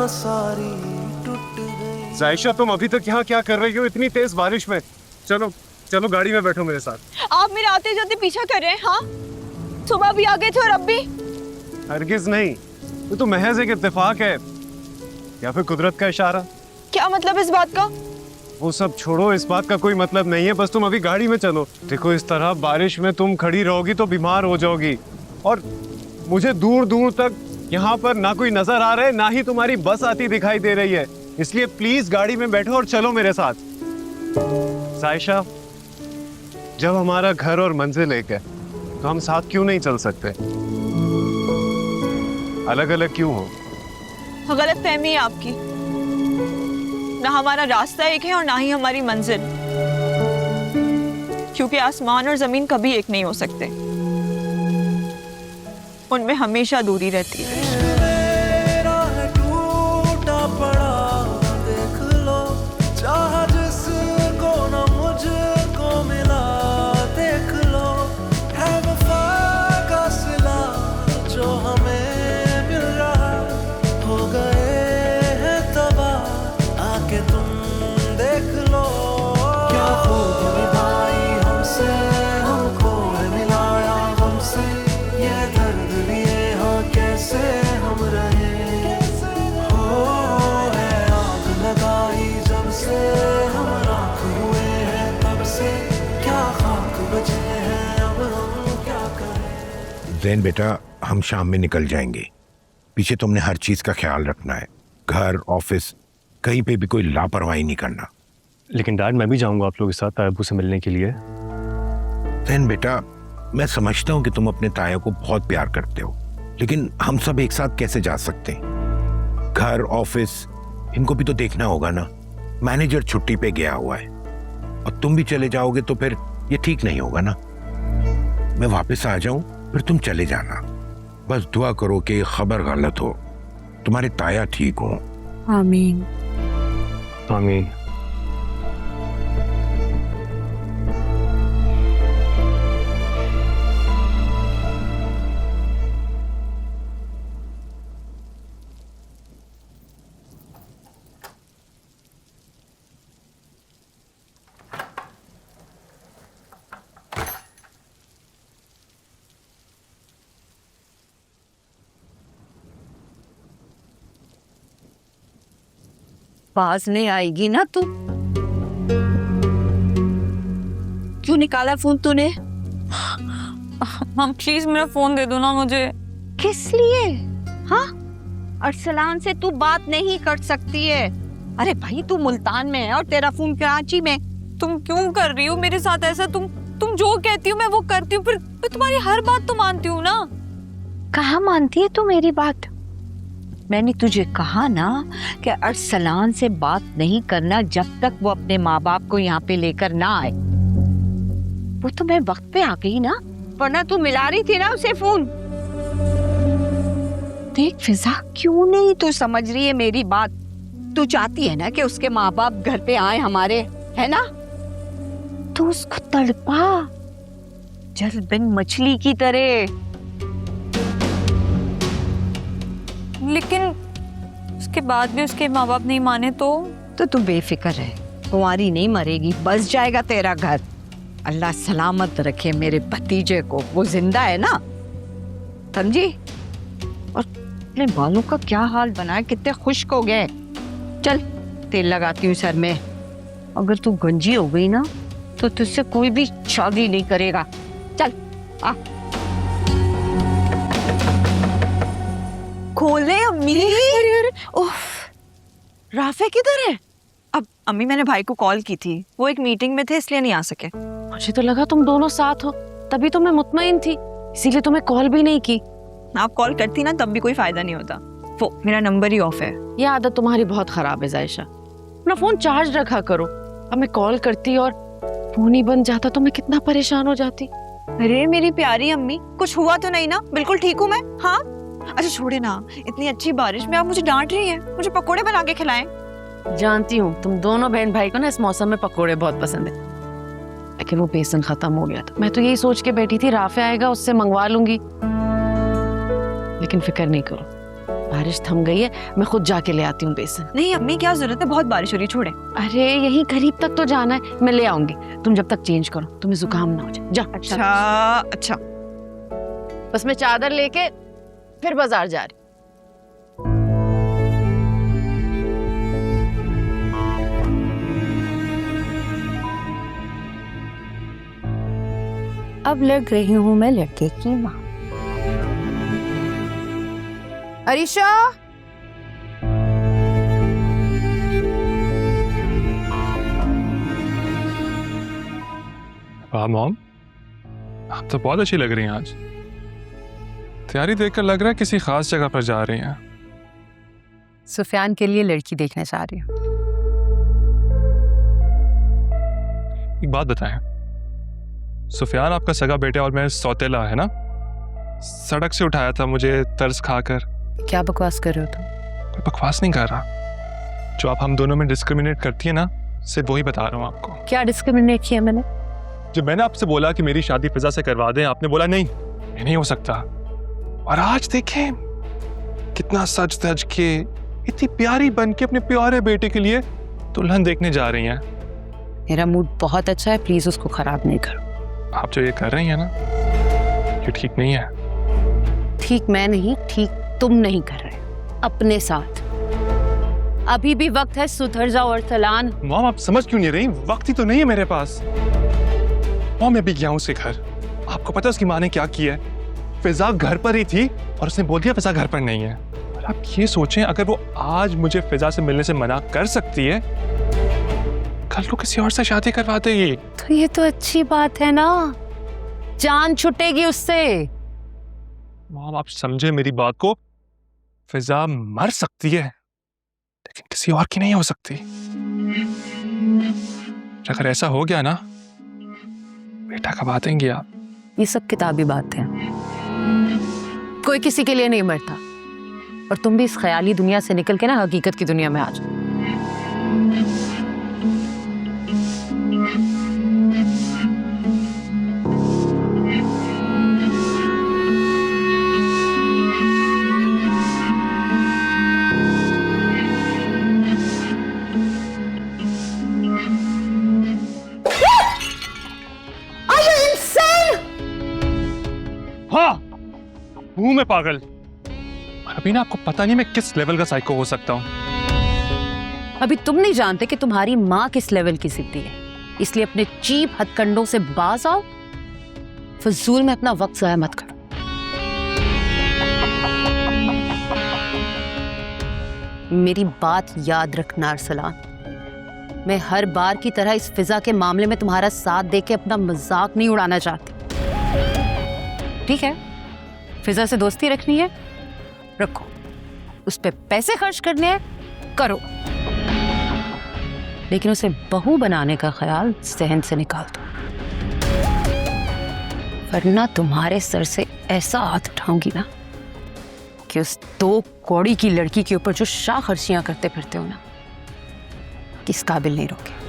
सारी टूट गई। जायशा, तुम अभी तक यहाँ क्या कर रही हो इतनी तेज बारिश में? चलो चलो गाड़ी में बैठो मेरे साथ। आप मेरे आते जाते पीछा कर रहे हैं? हाँ, सुबह भी आ गए थे और अब भी? हरगिज नहीं, ये तो महज एक इत्तेफाक है या फिर कुदरत का इशारा। क्या मतलब इस बात का? वो सब छोड़ो, इस बात का कोई मतलब नहीं है, बस तुम अभी गाड़ी में चलो। देखो, इस तरह बारिश में तुम खड़ी रहोगी तो बीमार हो जाओगी, और मुझे दूर दूर तक यहाँ पर ना कोई नजर आ रहा है, ना ही तुम्हारी बस आती दिखाई दे रही है। इसलिए प्लीज गाड़ी में बैठो और चलो मेरे साथ। जायशा, जब हमारा घर और मंजिल एक है तो हम साथ क्यों नहीं चल सकते? अलग अलग क्यों हो? गलत फहमी है आपकी। ना हमारा रास्ता एक है और ना ही हमारी मंजिल, क्योंकि आसमान और जमीन कभी एक नहीं हो सकते, उनमें हमेशा दूरी रहती है। मेरा है टूटा पड़ा, देख लो, चाह जिसको न मुझको मिला, देख लो, है वफा का सिला जो हमें मिल रहा, हो गए हैं तबाह, आके तुम देख लो। क्या खूब निभाई हमसे, हमको मिलाया हमसे, ये दर्द लिए हाँ कैसे हम रहे, हो है आग लगाई जब से हम राख हुए हैं, तब से क्या खाक बचे हैं, अब हम क्या करें। ज़ैन बेटा, हम शाम में निकल जाएंगे। पीछे तुमने हर चीज का ख्याल रखना है, घर ऑफिस कहीं पे भी कोई लापरवाही नहीं करना। लेकिन डैड, मैं भी जाऊंगा आप लोगों के साथ तायबू से मिलने के लिए। ज़ैन बेटा, मैं समझता हूँ कि तुम अपने ताया को बहुत प्यार करते हो, लेकिन हम सब एक साथ कैसे जा सकते हैं? घर ऑफिस इनको भी तो देखना होगा ना। मैनेजर छुट्टी पे गया हुआ है और तुम भी चले जाओगे तो फिर ये ठीक नहीं होगा ना। मैं वापस आ जाऊं फिर तुम चले जाना। बस दुआ करो कि खबर गलत हो, तुम्हारे ताया ठीक हो। आमीन। आमीन। बाज नहीं आएगी ना तू? क्यों निकाला फोन तूने? मम प्लीज मेरा फोन दे दो ना मुझे। किस लिए? हाँ, अरसलान से तू बात नहीं कर सकती है। अरे भाई, तू मुल्तान में है और तेरा फोन कराची में। तुम क्यों कर रही हो मेरे साथ ऐसा? तुम जो कहती हो मैं वो करती हूँ, फिर तुम्हारी हर बात तो मानती हूँ ना। कहाँ मानती है तू मेरी बात? मैंने तुझे कहा ना कि अरसलान से बात नहीं करना जब तक वो अपने माँ बाप को यहाँ पे लेकर ना आए। वो तो मैं वक्त पे आ गई ना, वरना तू मिला रही थी ना उसे फोन। देख फिजा, क्यों नहीं तू समझ रही है मेरी बात? तू चाहती है ना कि उसके माँ बाप घर पे आए हमारे, है ना? तू उसको तड़पा जल बिन मछली की तरह। लेकिन उसके बाद भी उसके माँ बाप नहीं माने तो तू बेफिक्र है, कुंवारी नहीं मरेगी, बस जाएगा तेरा घर। अल्लाह सलामत रखे मेरे भतीजे को, वो जिंदा है ना, समझी? और अपने बालों का क्या हाल बना है, कितने खुश्क हो गए। चल तेल लगाती हूँ सर में। अगर तू गंजी हो गई ना तो तुझसे कोई भी शादी नहीं करेगा। चल आ। खोले अम्मी। ओह, राफे किधर है? अब अम्मी, मैंने भाई को कॉल की थी, वो एक मीटिंग में थे इसलिए नहीं आ सके। मुझे तो लगा तुम दोनों साथ हो, तभी तो मैं मुतमईन थी, इसीलिए तुम्हें कॉल भी नहीं की। आप कॉल करती ना तब भी कोई फायदा नहीं होता, वो मेरा नंबर ही ऑफ है। ये आदत तुम्हारी बहुत खराब है जायशा, अपना फोन चार्ज रखा करो। अब मैं कॉल करती और फोन ही बन जाता तो मैं कितना परेशान हो जाती। अरे मेरी प्यारी अम्मी, कुछ हुआ तो नहीं ना? बिल्कुल ठीक हूँ मैं। हाँ, अच्छा छोड़े ना, इतनी अच्छी बारिश में आप मुझे डांट रही हैं, मुझे पकोड़े बना के खिलाएं। जानती हूँ तुम दोनों बहन भाई को ना इस मौसम में पकोड़े बहुत पसंद है, लेकिन वो बेसन खत्म हो गया था। मैं तो यही सोच के बैठी थी राफे आएगा उससे मंगवा लूंगी, लेकिन फिक्र नहीं करो, बारिश थम गई है, मैं खुद जाके ले आती हूँ बेसन। नहीं अम्मी, क्या जरूरत है, बहुत बारिश हो रही है, छोड़े। अरे यहीं करीब तक तो जाना है, मैं ले आऊंगी। तुम जब तक चेंज करो, तुम्हें जुकाम ना हो जाए। जा। अच्छा। बस मैं चादर लेके फिर बाजार जा रही। अब लग रही हूँ मैं लड़के की माँ। अरीशा, वाह मॉम, आप तो बहुत अच्छी लग रही हैं आज। तैयारी देखकर लग रहा है किसी खास जगह पर जा रही हैं। सुफियान के लिए लड़की देखने जा रही हूँ। एक बात बताएं, सुफियान आपका सगा बेटा और मैं सौतेला है ना? सड़क से उठाया था मुझे तरस खाकर। क्या बकवास कर रहे हो तुम? कोई बकवास नहीं कर रहा। जो आप हम दोनों में डिस्क्रिमिनेट करती है ना, सिर्फ वही बता रहा हूँ आपको। क्या डिस्क्रिमिनेट किया मैंने? जब मैंने आपसे बोला कि मेरी शादी फिजा से करवा दें, आपने बोला नहीं, ये नहीं हो सकता। और आज देखें कितना सज धज के, इतनी प्यारी बन के अपने प्यारे बेटे के लिए दुल्हन देखने जा रही हैं। मेरा मूड बहुत अच्छा है, प्लीज उसको खराब नहीं करो। आप जो ये कर रही हैं ना, ये ठीक नहीं है। ठीक मैं नहीं, ठीक तुम नहीं कर रहे अपने साथ। अभी भी वक्त है, सुधर जाओ और सलान। मॉम आप समझ क्यों नहीं रही? वक्त ही तो नहीं है मेरे पास। मॉम मैं भी गया हूँ उसके घर। आपको पता है उसकी माँ ने क्या किया है? फिजा घर पर ही थी और उसने बोल दिया फिजा घर पर नहीं है। और आप ये सोचें, अगर वो आज मुझे फिजा से मिलने से मना कर सकती है, कल को किसी और से शादी करवा देगी। तो ये तो अच्छी बात है ना, जान छुटेगी उससे। मॉम आप समझे मेरी बात को, फिजा मर सकती है लेकिन किसी और की नहीं हो सकती। अगर ऐसा हो गया ना, बेटा कब आ देंगे आप? ये सब किताबी बातें हैं, कोई किसी के लिए नहीं मरता। और तुम भी इस ख्याली दुनिया से निकल के ना हकीकत की दुनिया में आ जाओ। हाँ, हूं मैं पागल। अभी ना आपको पता नहीं मैं किस लेवल का साइको हो सकता हूं। अभी तुम नहीं जानते कि तुम्हारी माँ किस लेवल की सिद्धि है, इसलिए अपने चीप हथकंडों से बाज आओ। फजूल में अपना वक्त जाया मत करो। मेरी बात याद रखना अरसलान, मैं हर बार की तरह इस फिजा के मामले में तुम्हारा साथ देके अपना मजाक नहीं उड़ाना चाहती। ठीक है, फिजा से दोस्ती रखनी है, रखो। उस पे पैसे खर्च करने हैं, करो। लेकिन उसे बहू बनाने का ख्याल जहन से निकाल दो, वरना तुम्हारे सर से ऐसा हाथ उठाऊंगी ना कि उस 2 कौड़ी की लड़की के ऊपर जो शाह खर्चियां करते फिरते हो ना, किस काबिल नहीं रोके।